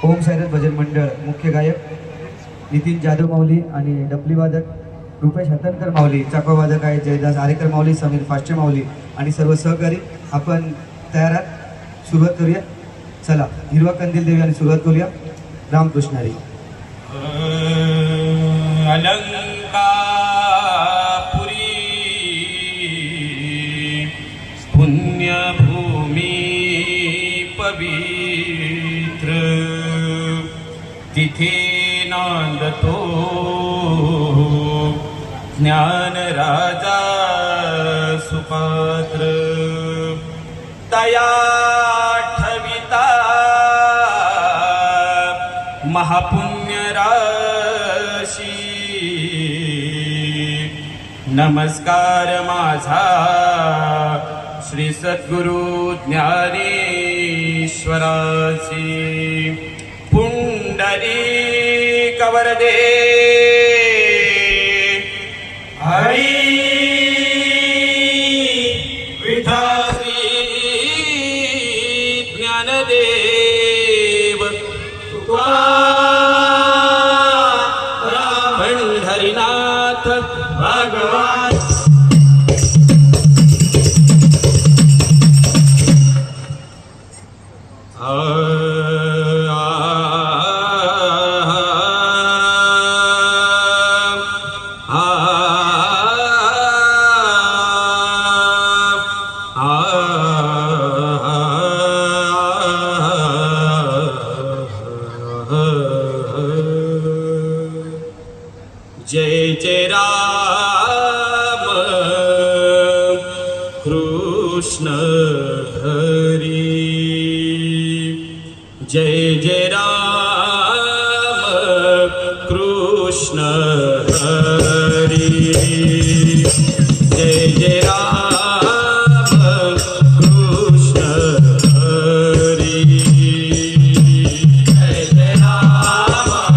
ओम साईनाथ भजन मंडळ मुख्य गायक नितीन जाधव माऊली आणि डबली वादक रुपेश हतनकर माऊली, चाकवा वादक आहे जयदास आरेकर माऊली, समीर फाष्टे माऊली आणि सर्व सहकारी आपण तयार आहात. सुरुवात करूया. चला हिरवा कंदील देऊया आणि सुरुवात करूया. रामकृष्ण हरी. अलंकापुरी पुण्यभूमी पवित्र तिथे नांदतो ज्ञान राजा सुपात्र तया ठविता महापुण्य राशी नमस्कार माझा श्री सद्गुरु ज्ञानेश्वराची पुंडलिक वरदे हरी विठासी ज्ञानदेव पंढरीनाथ भगवान जय जय राम कृष्ण हरी जय जय राम कृष्ण हरी जय जय राम कृष्ण हरी जय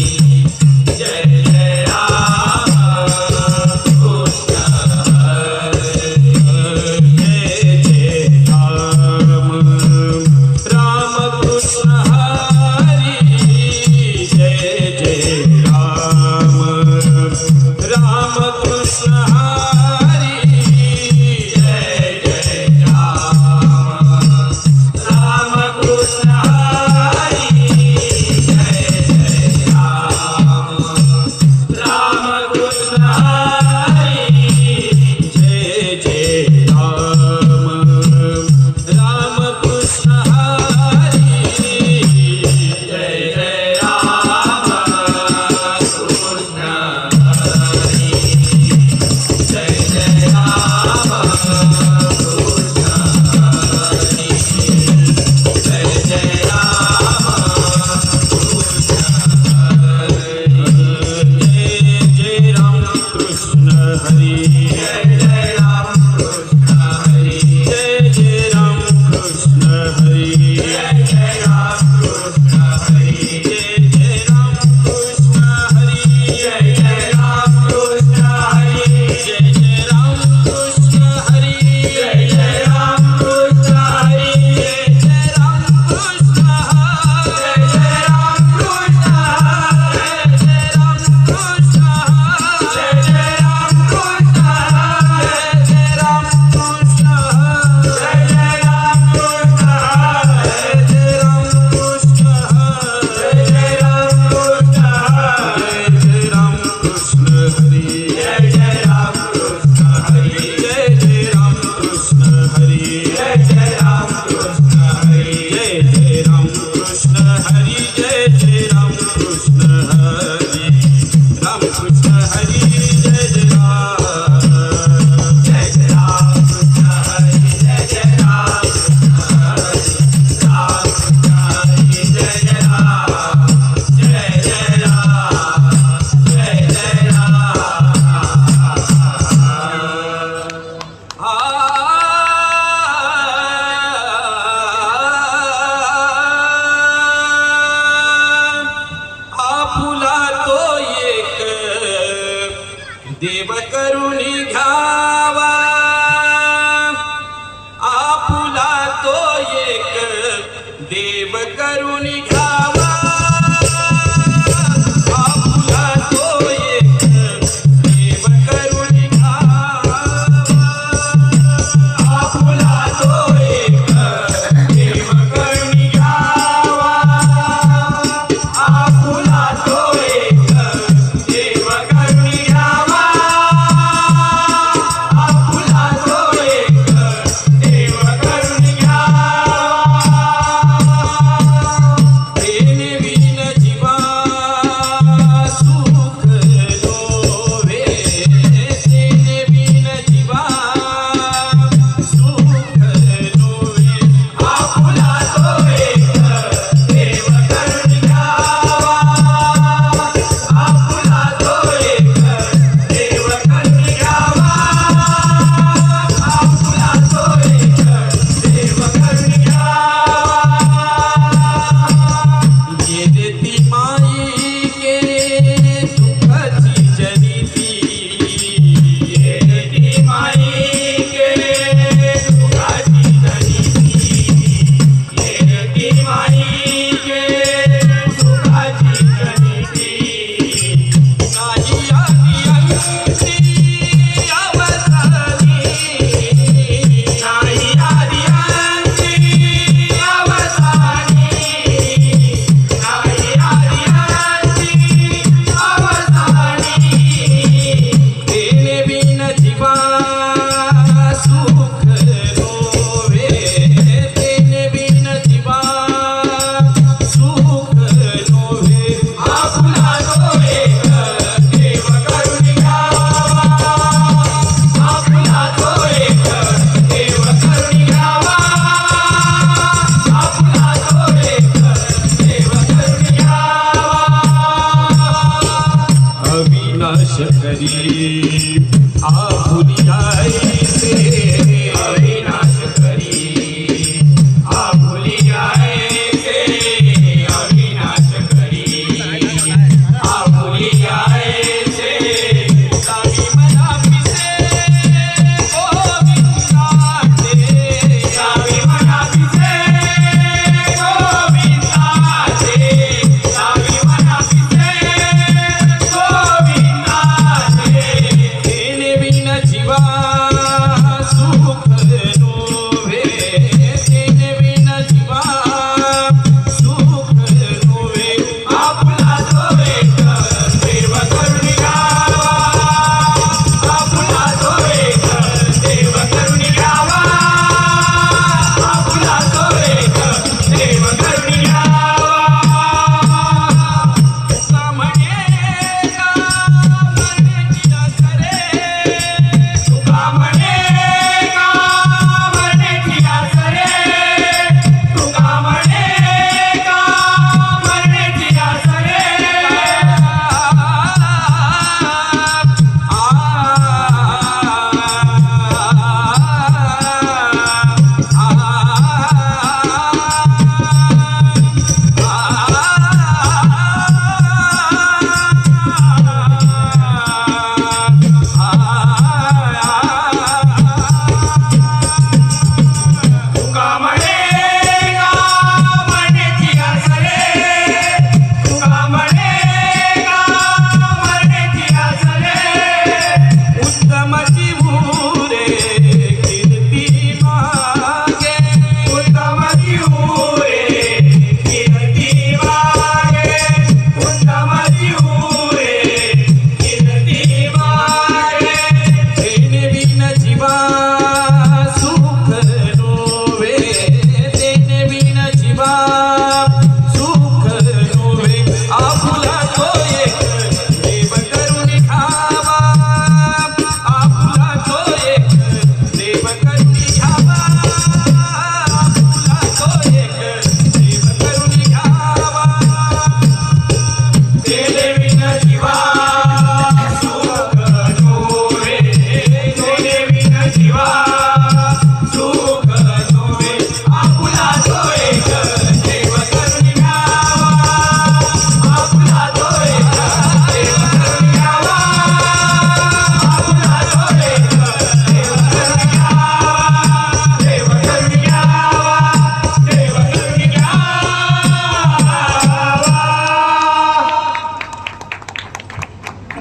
जय राम देव करुणी घ्यावा आपुला तो एक देव करुणी घ्यावा आपुला तो एक देव करुणी घ्यावा आपुला तो एक देव करुणी घ्यावा आपुला तो एक देव करुणी घ्यावा आपुला तो एक देव करुणी घ्यावा तेने विन जीवा सुख नोवे तेने विन जीवा सुख नोवे आपुला तो एक देव करुणी घ्यावा आपुला तो एक देव करुणी घ्यावा आपुला तो एक देव करुणी घ्यावा ये देती माई के दुःखाची जनिती ये देती माई के दुःखाची जनिती ये देती माई के दुःखाची जनिती नाही आधी अंती अवसानी नाही आधी अंती अवसानी नाही आधी अंती अवसानी तेने बिन जीवा सुख नोवे तेने बिन जीवा सुख नोवे आपुला तो एक देव करुणी घ्यावा आपुला तो एक देव करुणी घ्यावा आपुला तो एक देव करुणी घ्यावा अविनाश करी आपुलियायचे अविनाश करी आपुलियायचे अविनाश करी आपुलियायचे सावी मना पिसे गोविंदाचे सावी मना पिसे गोविंदाचे सावी मना पिसे गोविंदाचे तेने बिन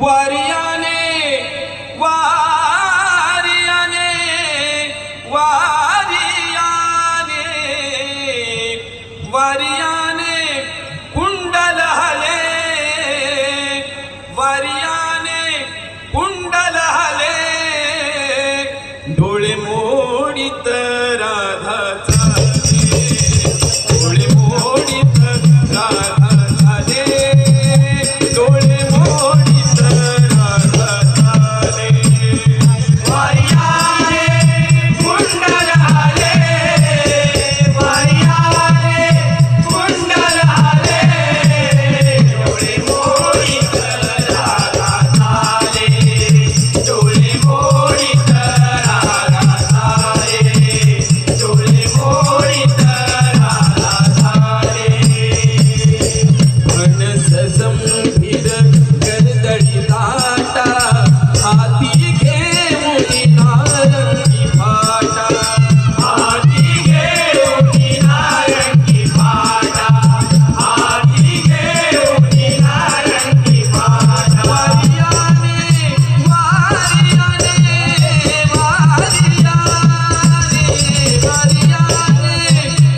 वारियाने वारियाने वारियाने वारियाने कुंडल हले वारियाने कुंडल हले डोळे मोडीत राधा चाले डोळे मोडीत राधा चाले डोळे मोडीत राधा चाले वारियाने कुंडल हले वारियाने कुंडल हले डोळे मोडीत राधा चाले डोळे मोडीत राधा चाले डोळे मोडीत राधा चाले फणस संभीर गरदडी लाटा हाती घेऊनी नारंगी फाटा हाती घेऊनी नारंगी फाटा हाती घेऊनी नारंगी फाटा वारियाने वारियाने वारियाने वारियाने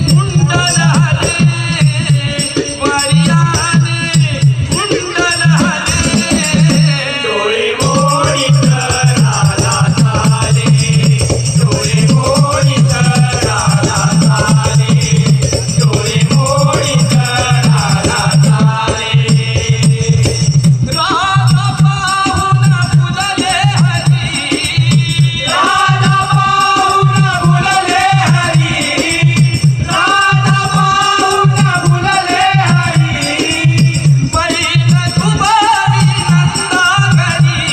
कुंडल हले वारियाने कुंडल हले डोळे मोडीत राधा चाले डोळे मोडीत राधा चाले डोळे मोडीत राधा चाले राधा पाहुन फुलले हरी राधा पाहुन फुलले हरी राधा पाहुन फुलले हरी बैल तुबारी नंदागरी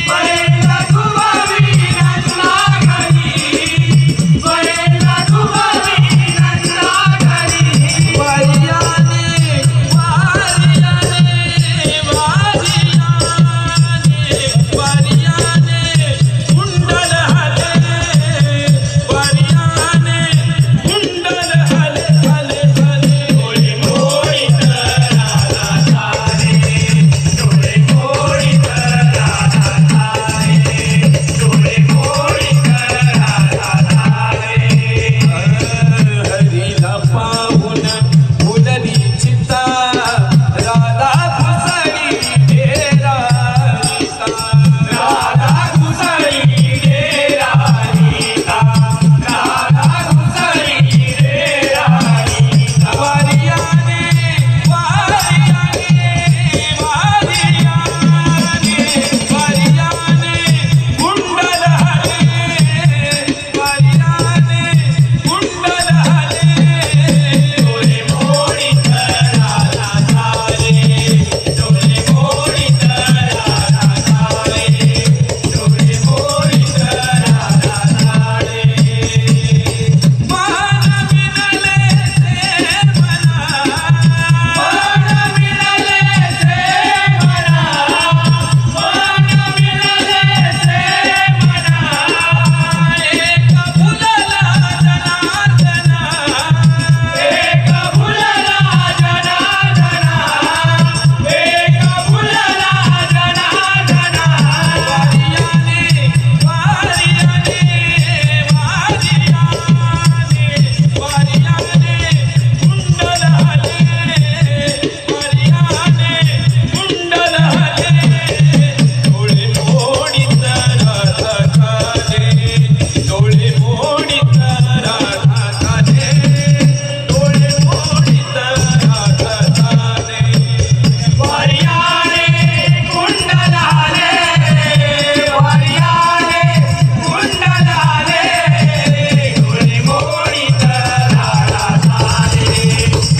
बैल तुबारी नंदागरी बैल तुबारी नंदागरी वारियाने वारियाने वारियाने वारियाने कुंडल हले वारियाने कुंडल हले हले हले डोळे मोडीत राधा चाले डोळे मोडीत राधा चाले डोळे मोडीत राधा चाले हरीला पाहून फुलली चिता राधा घुसळी डेरा रीता राधा घुसळी डेरा रीता राधा घुसळी डेरा रीता वारियाने वारियाने वारियाने वारियाने कुंडल हले वारियाने कुंडल हले डोळे मोडीत राधा चाले डोळे मोडीत राधा चाले डोळे मोडीत राधा चाले मान विनले से मना मान विनले से मना मान विनले से मना एक फुलला जनार्दना एक फुलला जनार्दना एक फुलला जनार्दना वारियाने वारियाने वारियाने वारियाने कुंडल हले वारियाने कुंडल हले डोळे मोडीत राधा चाले डोळे मोडीत राधा चाले डोळे मोडीत राधा चाले वारियाने कुंडल हले वारियाने कुंडल हले डोळे मोडीत राधा चाले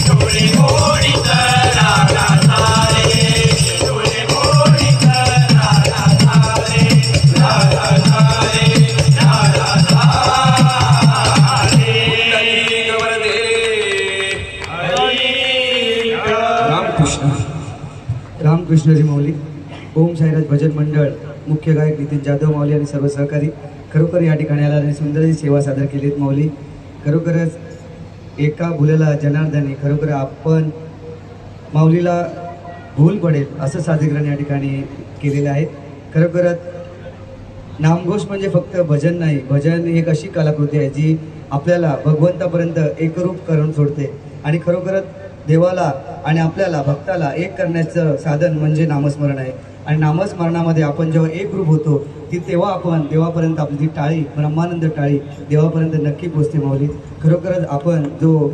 डोळे मोडीत राधा चाले डोळे मोडीत राधा चाले राधा चाले राधा चाले वरदे रामकृष्ण रामकृष्णजी माऊली ओम साईराज भजन मंडळ मुख्य गायक नितीन जाधव माऊली आणि सर्व सहकारी खरोखर या ठिकाणी आला आणि सुंदर सेवा सादर केलीत माऊली. खरोखरच एका भुलेला जनार्दनी खरोखर आपण माऊलीला भूल पडेल असं सादरीकरण या ठिकाणी केलेलं आहे. खरोखरच नामघोष म्हणजे फक्त भजन नाही, भजन ही एक अशी कलाकृती आहे जी आपल्याला भगवंतापर्यंत एकरूप करून सोडते आणि खरोखरच देवाला आणि आपल्याला भक्ताला एक करण्याचं साधन म्हणजे नामस्मरण आहे. आणि नामस्मरणामध्ये आपण जेव्हा एकरूप होतो ती तेव्हा आपण देवापर्यंत आपली ती टाळी ब्रह्मानंद टाळी देवापर्यंत नक्की पोचते माऊली. खरोखरच आपण जो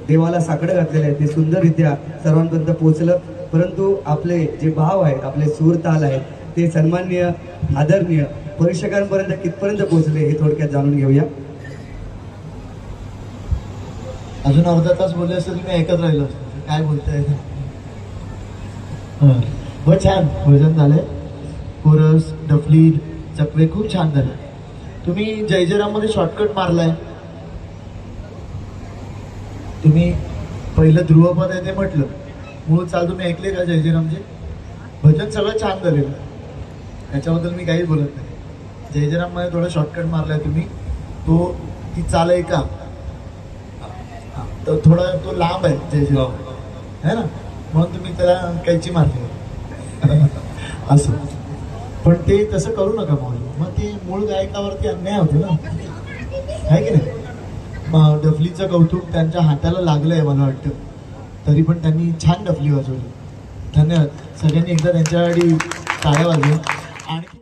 देवाला साकडं घातलेलं आहे ते सुंदररित्या सर्वांपर्यंत पोचलं, परंतु आपले जे भाव आहेत, आपले सूर ताल आहेत ते सन्माननीय आदरणीय परीक्षकांपर्यंत कितपर्यंत पोहोचले हे थोडक्यात जाणून घेऊया. अजून अर्धा तास बोलले असते तुम्ही ऐकत राहिलो असतो. काय बोलताय? हां, हो छान भजन झाले. कोरस, डफली, चकवे खूप छान झाले. तुम्ही जय जयराममध्ये शॉर्टकट मारलाय. तुम्ही पहिलं ध्रुवपद आहे ते म्हटलं, मूळ चाल तुम्ही ऐकले का जय जयरामचे? भजन सगळं छान झालेलं, त्याच्याबद्दल मी काहीच बोलत नाही. जय जयराममध्ये थोडं शॉर्टकट मारलाय तुम्ही. ती चाल आहे का तर थोडा तो लांब आहे जय जयराम है ना, म्हणून तुम्ही त्याला कैची मारली असं. पण ते तसं करू नका माऊली, मग ते मूळ गायकावरती अन्याय होतो ना, आहे की नाही? डफलीचं कौतुक त्यांच्या हाताला लागलंय मला वाटतं, तरी पण त्यांनी छान डफली वाजवली. धन्यवाद सगळ्यांनी एकदा त्यांच्यासाठी टाळ्या वाजवा. आणि